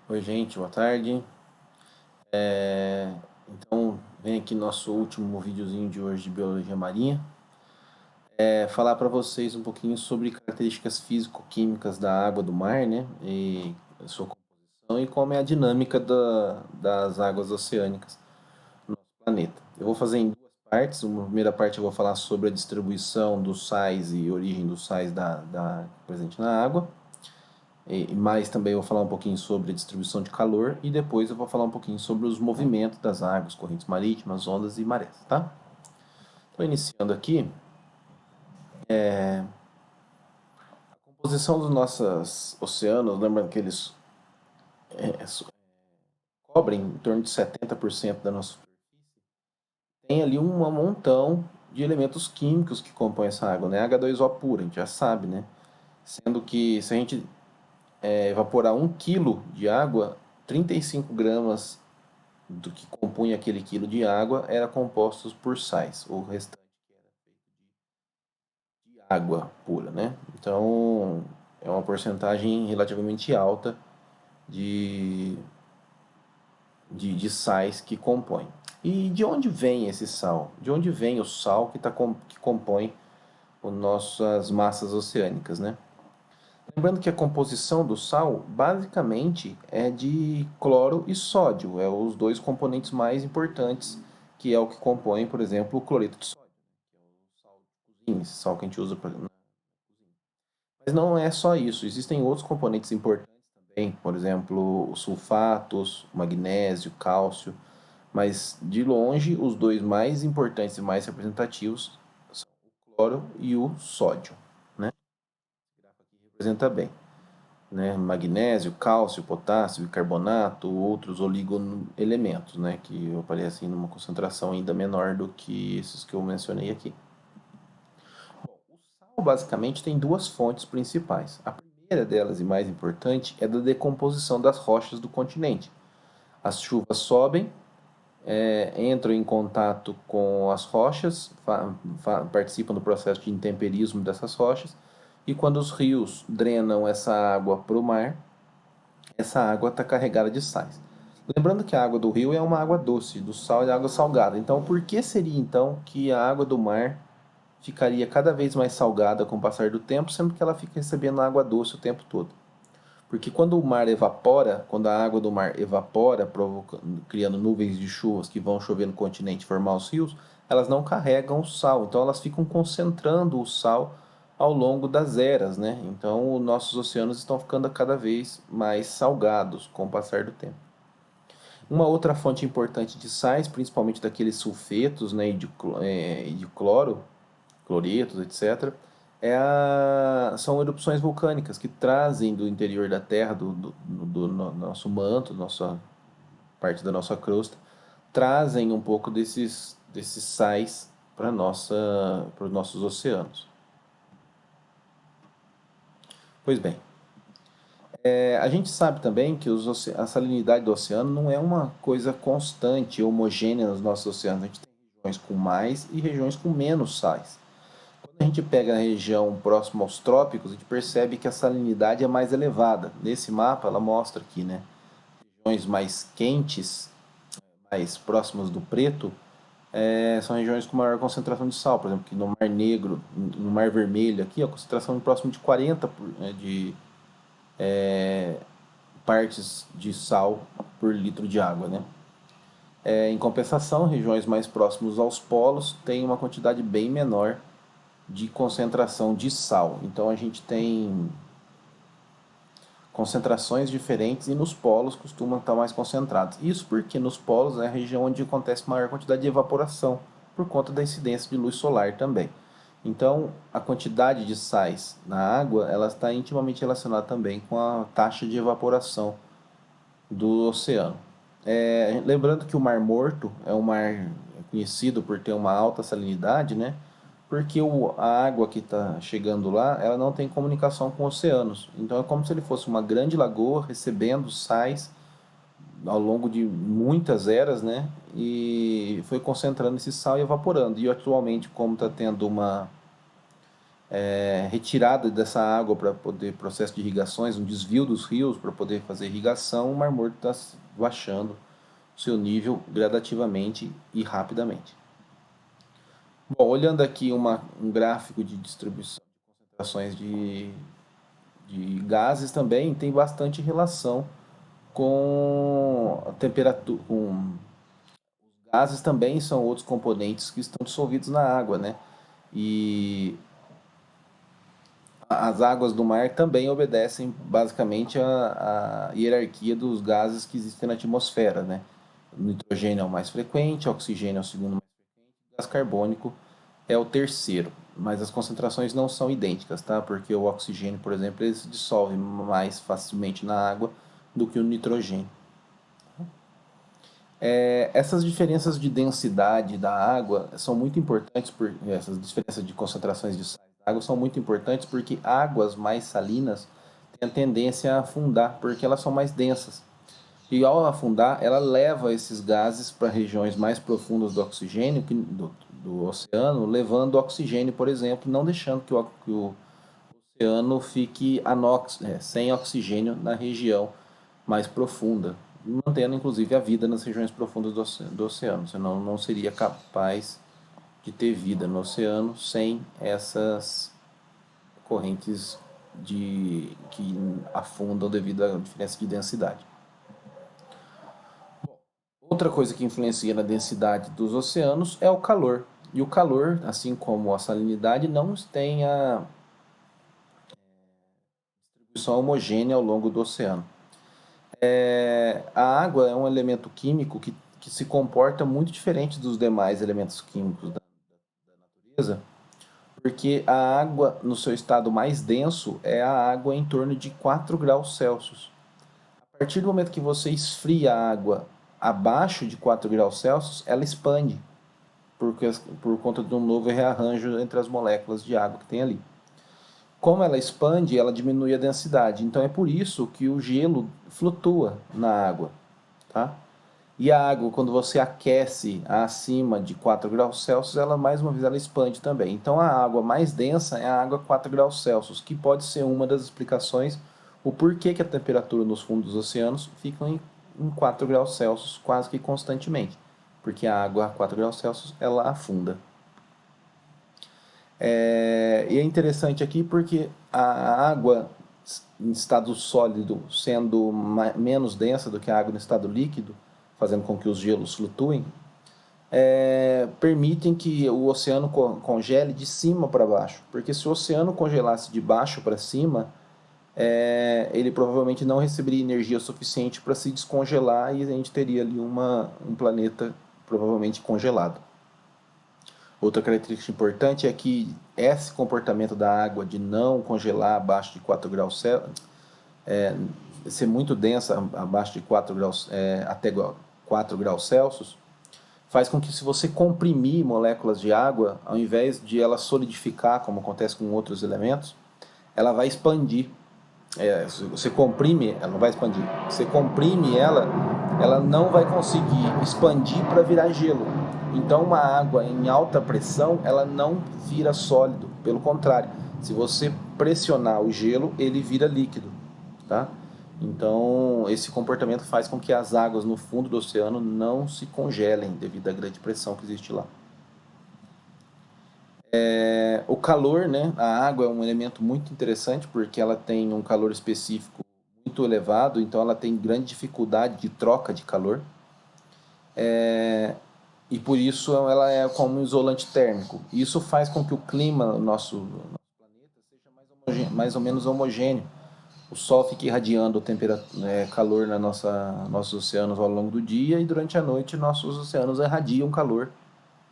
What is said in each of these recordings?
Oi, gente, boa tarde. Então, vem aqui nosso último videozinho de hoje de biologia marinha. Falar para vocês um pouquinho sobre características físico-químicas da água do mar, né? E a sua composição e como é a dinâmica das águas oceânicas no nosso planeta. Eu vou fazer em duas partes. Uma primeira parte eu vou falar sobre a distribuição dos sais e origem dos sais presente na água. Mais também eu vou falar um pouquinho sobre a distribuição de calor e depois eu vou falar um pouquinho sobre os movimentos das águas, correntes marítimas, ondas e marés, tá? Estou iniciando aqui. A composição dos nossos oceanos, lembrando que eles cobrem em torno de 70% da nossa superfície, tem ali um montão de elementos químicos que compõem essa água, né? H2O pura, a gente já sabe, né? Sendo que se a gente evaporar 1 quilo de água, 35 gramas do que compunha aquele quilo de água era compostos por sais, o restante era feito de água pura, né? Então é uma porcentagem relativamente alta de, de sais que compõem. E de onde vem esse sal? De onde vem o sal que compõe as nossas massas oceânicas, né? Lembrando que a composição do sal basicamente é de cloro e sódio, é os dois componentes mais importantes, que é o que compõe, por exemplo, o cloreto de sódio, que é o sal de cozinha, esse sal que a gente usa na cozinha. Mas não é só isso, existem outros componentes importantes também, por exemplo, os sulfatos, o magnésio, cálcio, mas de longe os dois mais importantes e mais representativos são o cloro e o sódio, né? Esse gráfico aqui representa bem, né? Magnésio, cálcio, potássio, bicarbonato, outros oligoelementos, né? Que aparecem numa concentração ainda menor do que esses que eu mencionei aqui. Bom, o sal basicamente tem duas fontes principais. A primeira delas e mais importante é da decomposição das rochas do continente. As chuvas sobem, entram em contato com as rochas, participam do processo de intemperismo dessas rochas, e quando os rios drenam essa água para o mar, essa água está carregada de sais. Lembrando que a água do rio é uma água doce, do sal é água salgada. Então, por que seria então que a água do mar ficaria cada vez mais salgada com o passar do tempo, sendo que ela fica recebendo água doce o tempo todo? Porque quando o mar evapora, quando a água do mar evapora, criando nuvens de chuvas que vão chover no continente e formar os rios, elas não carregam o sal, então elas ficam concentrando o sal ao longo das eras, né? Então os nossos oceanos estão ficando cada vez mais salgados com o passar do tempo. Uma outra fonte importante de sais, principalmente daqueles sulfetos, né, e de cloro, cloretos, etc., são erupções vulcânicas que trazem do interior da Terra, do nosso manto, nossa parte da nossa crosta, trazem um pouco desses sais para os nossos oceanos. Pois bem, a gente sabe também que a salinidade do oceano não é uma coisa constante, homogênea nos nossos oceanos. A gente tem regiões com mais e regiões com menos sais. Quando a gente pega a região próxima aos trópicos, a gente percebe que a salinidade é mais elevada. Nesse mapa, ela mostra aqui, né? Regiões mais quentes, mais próximas do preto, são regiões com maior concentração de sal. Por exemplo, que no Mar Negro, no Mar Vermelho, aqui a concentração é próxima de 40 de partes de sal por litro de água, né? Em compensação, regiões mais próximas aos polos têm uma quantidade bem menor de concentração de sal. Então a gente tem concentrações diferentes e nos polos costumam estar mais concentrados. Isso porque nos polos é a região onde acontece maior quantidade de evaporação, por conta da incidência de luz solar também. Então, a quantidade de sais na água, ela está intimamente relacionada também com a taxa de evaporação do oceano. Lembrando que o Mar Morto é um mar conhecido por ter uma alta salinidade, né? Porque a água que está chegando lá, ela não tem comunicação com oceanos. Então é como se ele fosse uma grande lagoa recebendo sais ao longo de muitas eras, né? E foi concentrando esse sal e evaporando. E atualmente, como está tendo retirada dessa água para poder processo de irrigações, um desvio dos rios para poder fazer irrigação, o Mar Morto está baixando seu nível gradativamente e rapidamente. Bom, olhando aqui um gráfico de distribuição de concentrações de gases também tem bastante relação com a temperatura, com gases também são outros componentes que estão dissolvidos na água, né? E as águas do mar também obedecem basicamente a hierarquia dos gases que existem na atmosfera, né? O nitrogênio é o mais frequente, o oxigênio é o segundo mais frequente, o gás carbônico é o terceiro. Mas as concentrações não são idênticas, tá? Porque o oxigênio, por exemplo, ele se dissolve mais facilmente na água do que o nitrogênio. Essas diferenças de densidade da água são muito importantes, essas diferenças de concentrações de sais da água são muito importantes porque águas mais salinas têm a tendência a afundar, porque elas são mais densas. E ao afundar, ela leva esses gases para regiões mais profundas do oxigênio, do oceano, levando oxigênio, por exemplo, não deixando que o oceano fique sem oxigênio na região mais profunda, mantendo inclusive a vida nas regiões profundas do oceano, senão não seria capaz de ter vida no oceano sem essas correntes que afundam devido à diferença de densidade. Outra coisa que influencia na densidade dos oceanos é o calor. E o calor, assim como a salinidade, não tem a distribuição homogênea ao longo do oceano. A água é um elemento químico que se comporta muito diferente dos demais elementos químicos da natureza, porque a água, no seu estado mais denso, é a água em torno de 4 graus Celsius. A partir do momento que você esfria a água abaixo de 4 graus Celsius, ela expande, por conta de um novo rearranjo entre as moléculas de água que tem ali. Como ela expande, ela diminui a densidade. Então é por isso que o gelo flutua na água, tá? E a água, quando você aquece acima de 4 graus Celsius, ela mais uma vez ela expande também. Então a água mais densa é a água 4 graus Celsius, que pode ser uma das explicações o porquê que a temperatura nos fundos dos oceanos fica em 4 graus Celsius quase que constantemente, porque a água a 4 graus Celsius ela afunda. E é interessante aqui porque a água em estado sólido, sendo menos densa do que a água no estado líquido, fazendo com que os gelos flutuem, permitem que o oceano congele de cima para baixo. Porque se o oceano congelasse de baixo para cima, ele provavelmente não receberia energia suficiente para se descongelar e a gente teria ali um planeta provavelmente congelado. Outra característica importante é que esse comportamento da água de não congelar abaixo de 4 graus Celsius, ser muito densa abaixo de 4 graus, até 4 graus Celsius, faz com que se você comprimir moléculas de água, ao invés de ela solidificar, como acontece com outros elementos, ela vai expandir. Se você comprime, ela não vai expandir. Você comprime ela não vai conseguir expandir para virar gelo. Então, uma água em alta pressão, ela não vira sólido. Pelo contrário, se você pressionar o gelo, ele vira líquido, tá? Então, esse comportamento faz com que as águas no fundo do oceano não se congelem devido à grande pressão que existe lá. O calor, né? A água é um elemento muito interessante porque ela tem um calor específico muito elevado, então ela tem grande dificuldade de troca de calor. E por isso ela é como um isolante térmico. Isso faz com que o clima no nosso planeta seja mais ou menos homogêneo. O Sol fica irradiando calor nossos oceanos ao longo do dia e durante a noite nossos oceanos irradiam calor.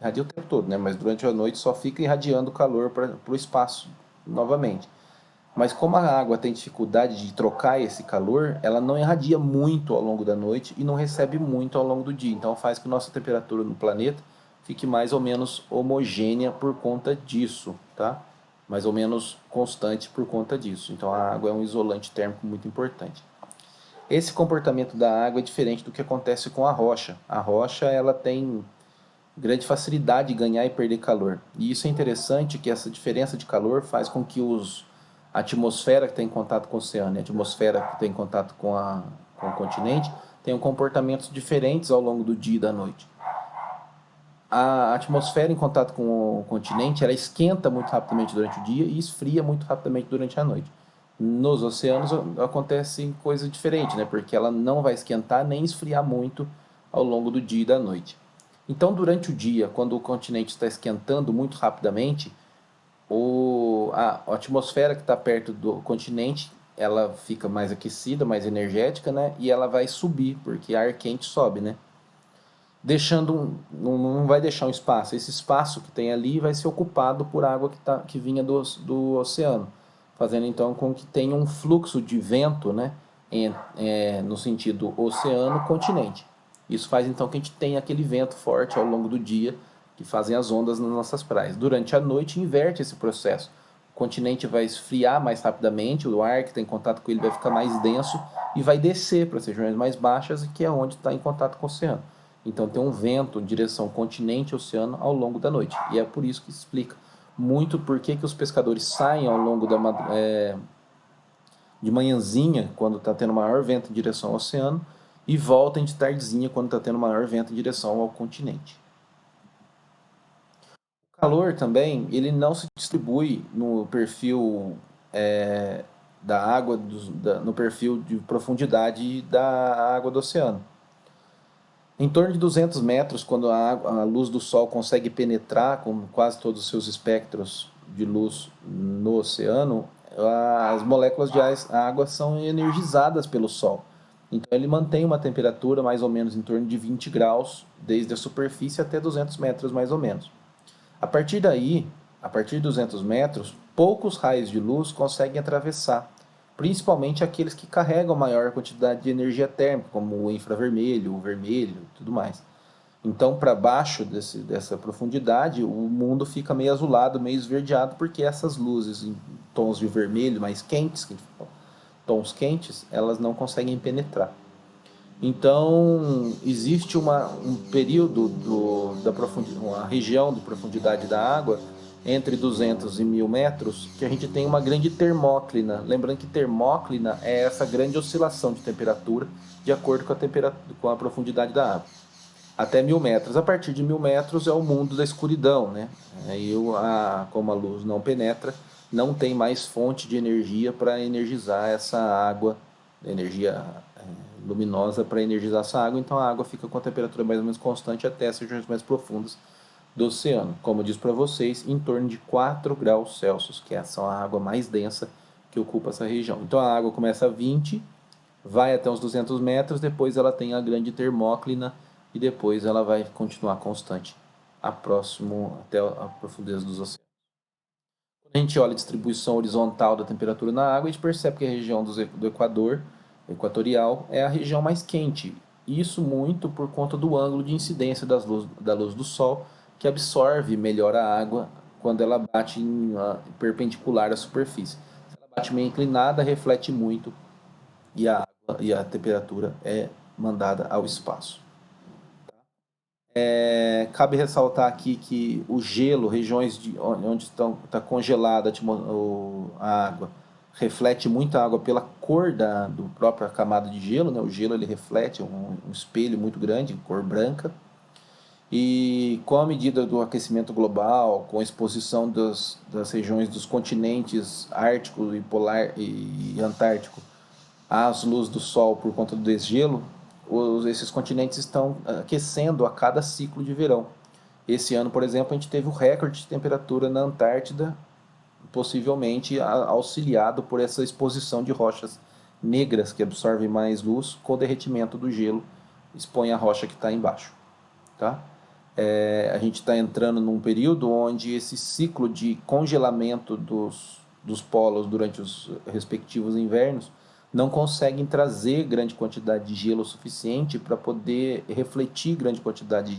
Irradia o tempo todo, né? Mas durante a noite só fica irradiando calor para o espaço novamente. Mas como a água tem dificuldade de trocar esse calor, ela não irradia muito ao longo da noite e não recebe muito ao longo do dia. Então faz que nossa temperatura no planeta fique mais ou menos homogênea por conta disso, tá? Mais ou menos constante por conta disso. Então a água é um isolante térmico muito importante. Esse comportamento da água é diferente do que acontece com a rocha. A rocha ela tem grande facilidade de ganhar e perder calor. E isso é interessante, que essa diferença de calor faz com que a atmosfera que está em contato com o oceano e a atmosfera que está em contato com o continente tenham comportamentos diferentes ao longo do dia e da noite. A atmosfera em contato com o continente, ela esquenta muito rapidamente durante o dia e esfria muito rapidamente durante a noite. Nos oceanos acontece coisa diferente, né? Porque ela não vai esquentar nem esfriar muito ao longo do dia e da noite. Então, durante o dia, quando o continente está esquentando muito rapidamente, a atmosfera que está perto do continente, ela fica mais aquecida, mais energética, né? E ela vai subir, porque ar quente sobe, né? Não vai deixar um espaço. Esse espaço que tem ali vai ser ocupado por água que vinha do oceano, fazendo então com que tenha um fluxo de vento, né, no sentido oceano-continente. Isso faz então que a gente tenha aquele vento forte ao longo do dia que fazem as ondas nas nossas praias. Durante a noite inverte esse processo. O continente vai esfriar mais rapidamente, o ar que está em contato com ele vai ficar mais denso e vai descer para as regiões mais baixas, que é onde está em contato com o oceano. Então tem um vento em direção continente e oceano ao longo da noite. E é por isso que explica muito por que os pescadores saem ao longo de manhãzinha, quando está tendo maior vento em direção ao oceano, e voltam de tardezinha, quando está tendo maior vento em direção ao continente. O calor também, ele não se distribui no perfil da água, no perfil de profundidade da água do oceano. Em torno de 200 metros, quando a luz do Sol consegue penetrar com quase todos os seus espectros de luz no oceano, as moléculas de água são energizadas pelo Sol. Então ele mantém uma temperatura mais ou menos em torno de 20 graus, desde a superfície até 200 metros mais ou menos. A partir daí, a partir de 200 metros, poucos raios de luz conseguem atravessar, principalmente aqueles que carregam maior quantidade de energia térmica, como o infravermelho, o vermelho e tudo mais. Então, para baixo dessa profundidade, o mundo fica meio azulado, meio esverdeado, porque essas luzes em tons de vermelho mais quentes, tons quentes, elas não conseguem penetrar. Então, existe um período uma região de profundidade da água entre 200 e 1000 metros que a gente tem uma grande termóclina. Lembrando que termóclina é essa grande oscilação de temperatura de acordo com a profundidade da água. Até 1000 metros. A partir de 1000 metros é o mundo da escuridão, né? Aí, como a luz não penetra, não tem mais fonte de energia para energizar essa água, energia luminosa para energizar essa água, então a água fica com a temperatura mais ou menos constante até as regiões mais profundas do oceano. Como eu disse para vocês, em torno de 4 graus Celsius, que é a água mais densa que ocupa essa região. Então a água começa a 20, vai até uns 200 metros, depois ela tem a grande termóclina e depois ela vai continuar constante até a profundeza dos oceanos. Quando a gente olha a distribuição horizontal da temperatura na água, a gente percebe que a região do Equador, equatorial, é a região mais quente. Isso muito por conta do ângulo de incidência da luz do Sol, que absorve melhor a água quando ela bate perpendicular à superfície. Se ela bate meio inclinada, reflete muito e a temperatura é mandada ao espaço. Cabe ressaltar aqui que o gelo, regiões onde está congelada a água, reflete muita água pela cor do própria camada de gelo, né? O gelo ele reflete um espelho muito grande, cor branca. E com a medida do aquecimento global, com a exposição das regiões dos continentes ártico e polar e antártico às luzes do Sol por conta do desgelo, esses continentes estão aquecendo a cada ciclo de verão. Esse ano, por exemplo, a gente teve o recorde de temperatura na Antártida, possivelmente auxiliado por essa exposição de rochas negras que absorvem mais luz, com o derretimento do gelo, expõe a rocha que está embaixo. Tá? A gente está entrando num período onde esse ciclo de congelamento dos polos durante os respectivos invernos não conseguem trazer grande quantidade de gelo suficiente para poder refletir grande quantidade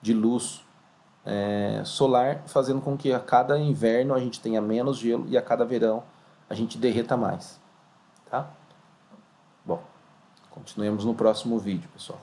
de luz solar, fazendo com que a cada inverno a gente tenha menos gelo e a cada verão a gente derreta mais. Tá? Bom, continuemos no próximo vídeo, pessoal.